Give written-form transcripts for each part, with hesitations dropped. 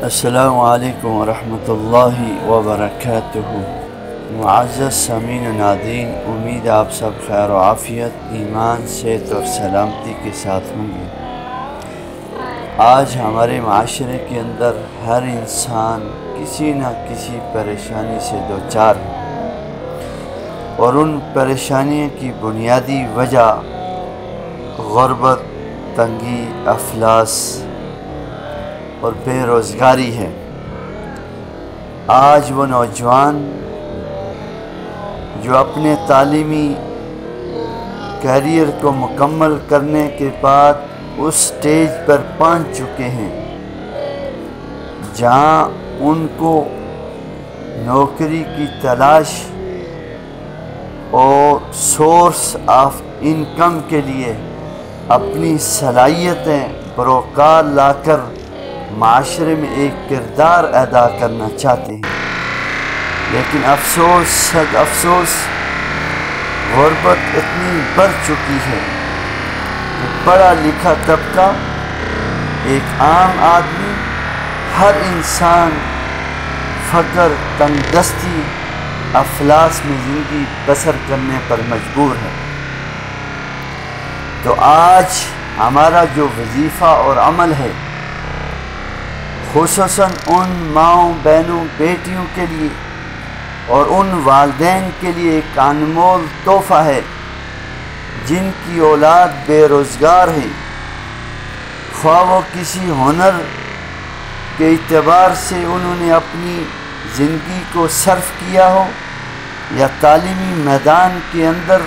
السلام علیکم ورحمۃ اللہ وبرکاتہ۔ معزز سامعین و ناظرین، امید آپ سب خیر و عافیت، ایمان، صحت اور سلامتی کے ساتھ ہوں گے۔ آج ہمارے معاشرے کے اندر ہر انسان کسی نہ کسی پریشانی سے دوچار ہے، اور ان پریشانیوں کی بنیادی وجہ غربت، تنگی، افلاس اور بے روزگاری ہے۔ آج وہ نوجوان جو اپنے تعلیمی کیریئر کو مکمل کرنے کے بعد اس سٹیج پر پہنچ چکے ہیں جہاں ان کو نوکری کی تلاش اور سورس آف انکم کے لیے اپنی صلاحیتیں بروکار لا کر معاشرے میں ایک کردار ادا کرنا چاہتے ہیں، لیکن افسوس صد افسوس غربت اتنی بڑھ چکی ہے کہ پڑھا لکھا طبقہ، ایک عام آدمی، ہر انسان فقر، تنگ دستی، افلاس میں زندگی بسر کرنے پر مجبور ہے۔ تو آج ہمارا جو وظیفہ اور عمل ہے، خصوصاً ان ماؤں، بہنوں، بیٹیوں کے لیے اور ان والدین کے لیے ایک انمول تحفہ ہے جن کی اولاد بے روزگار ہے، خواہ وہ کسی ہنر کے اعتبار سے انہوں نے اپنی زندگی کو صرف کیا ہو، یا تعلیمی میدان کے اندر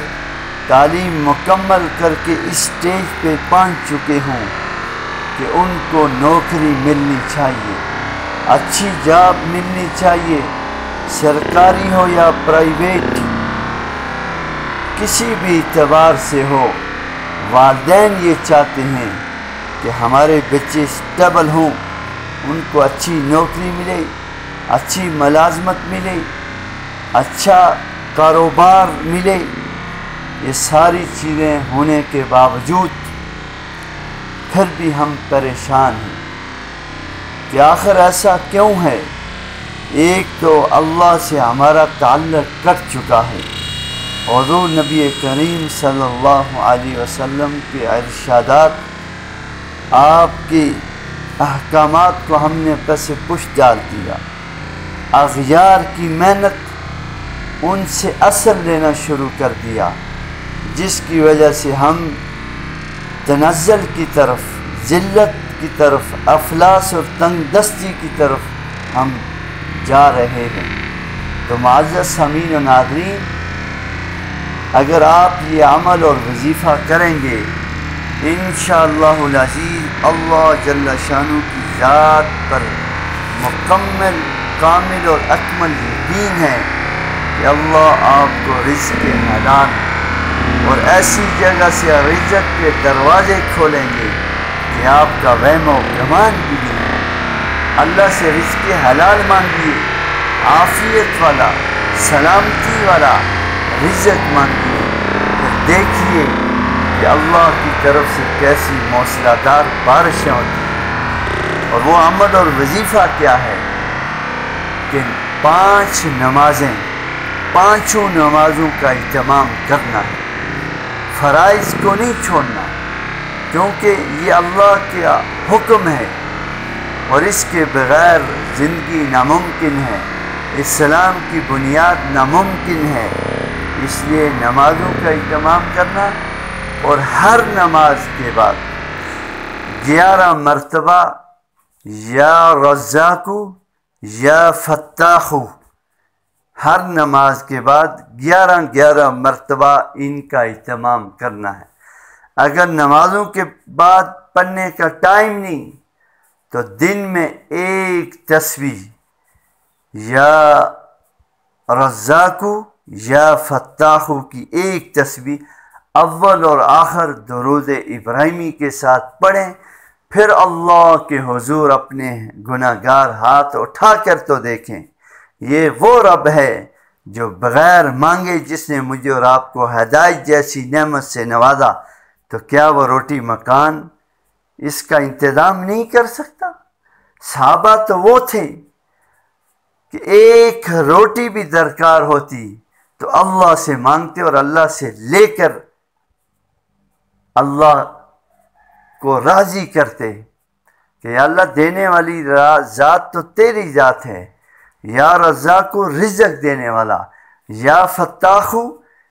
تعلیم مکمل کر کے اس سٹیج پہ پہنچ چکے ہوں کہ ان کو نوکری ملنی چاہیے، اچھی جاب ملنی چاہیے، سرکاری ہو یا پرائیویٹ، کسی بھی اعتبار سے ہو۔ والدین یہ چاہتے ہیں کہ ہمارے بچے اسٹیبل ہوں، ان کو اچھی نوکری ملے، اچھی ملازمت ملے، اچھا کاروبار ملے۔ یہ ساری چیزیں ہونے کے باوجود پھر بھی ہم پریشان ہیں کہ آخر ایسا کیوں ہے؟ ایک تو اللہ سے ہمارا تعلق کٹ چکا ہے، حضور نبی کریم صلی اللہ علیہ وسلم کے ارشادات، آپ کے احکامات کو ہم نے پس پش ڈال دیا، اغیار کی محنت ان سے اثر لینا شروع کر دیا، جس کی وجہ سے ہم تنزل کی طرف، ذلت کی طرف، افلاس اور تنگ دستی کی طرف ہم جا رہے ہیں۔ تو معزز سامعین و ناظرین، اگر آپ یہ عمل اور وظیفہ کریں گے، انشاءاللہ العزیز اللہ جل شانہ کی ذات پر مکمل، کامل اور اکمل یقین ہے کہ اللہ آپ کو رزق حلال اور ایسی جگہ سے رزق کے دروازے کھولیں گے کہ آپ کا وہم و گمان بھی نہیں ہے۔ اللہ سے رزق حلال مانگیے، عافیت والا، سلامتی والا رزق مانگیے، پھر دیکھیے کہ اللہ کی طرف سے کیسی موصلہ دار بارشیں ہوتی ہیں۔ اور وہ عمل اور وظیفہ کیا ہے کہ 5 نمازیں، 5 نمازوں کا اہتمام کرنا ہے، فرائض کو نہیں چھوڑنا، کیونکہ یہ اللہ کا حکم ہے اور اس کے بغیر زندگی ناممکن ہے، اسلام کی بنیاد ناممکن ہے۔ اس لیے نمازوں کا اہتمام کرنا، اور ہر نماز کے بعد 11 مرتبہ یا رزاق یا فتاح، ہر نماز کے بعد 11 مرتبہ ان کا اہتمام کرنا ہے۔ اگر نمازوں کے بعد پڑھنے کا ٹائم نہیں تو دن میں ایک تسبیح یا رزاق یا فتاح کی ایک تسبیح اول اور آخر درود ابراہیمی کے ساتھ پڑھیں، پھر اللہ کے حضور اپنے گناہگار ہاتھ اٹھا کر تو دیکھیں۔ یہ وہ رب ہے جو بغیر مانگے، جس نے مجھے اور آپ کو ہدایت جیسی نعمت سے نوازا، تو کیا وہ روٹی مکان اس کا انتظام نہیں کر سکتا؟ صحابہ تو وہ تھے کہ ایک روٹی بھی درکار ہوتی تو اللہ سے مانگتے اور اللہ سے لے کر اللہ کو راضی کرتے کہ یا اللہ دینے والی ذات تو تیری ذات ہے، یا رزاق رزق دینے والا، یا فتاح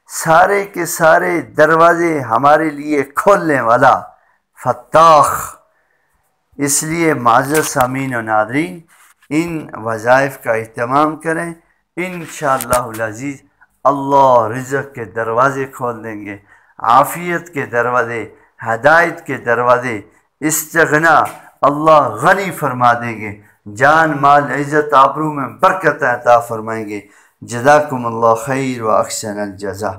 سارے کے سارے دروازے ہمارے لیے کھولنے والا فتاح۔ اس لیے معزز سامعین و ناظرین، ان وظائف کا اہتمام کریں، انشاءاللہ العزیز اللہ رزق کے دروازے کھول دیں گے، عافیت کے دروازے، ہدایت کے دروازے، استغنا اللہ غنی فرما دیں گے، جان مال عزت آبرو میں برکت عطا فرمائیں گے۔ جزاکم اللہ خیر و احسن الجزا۔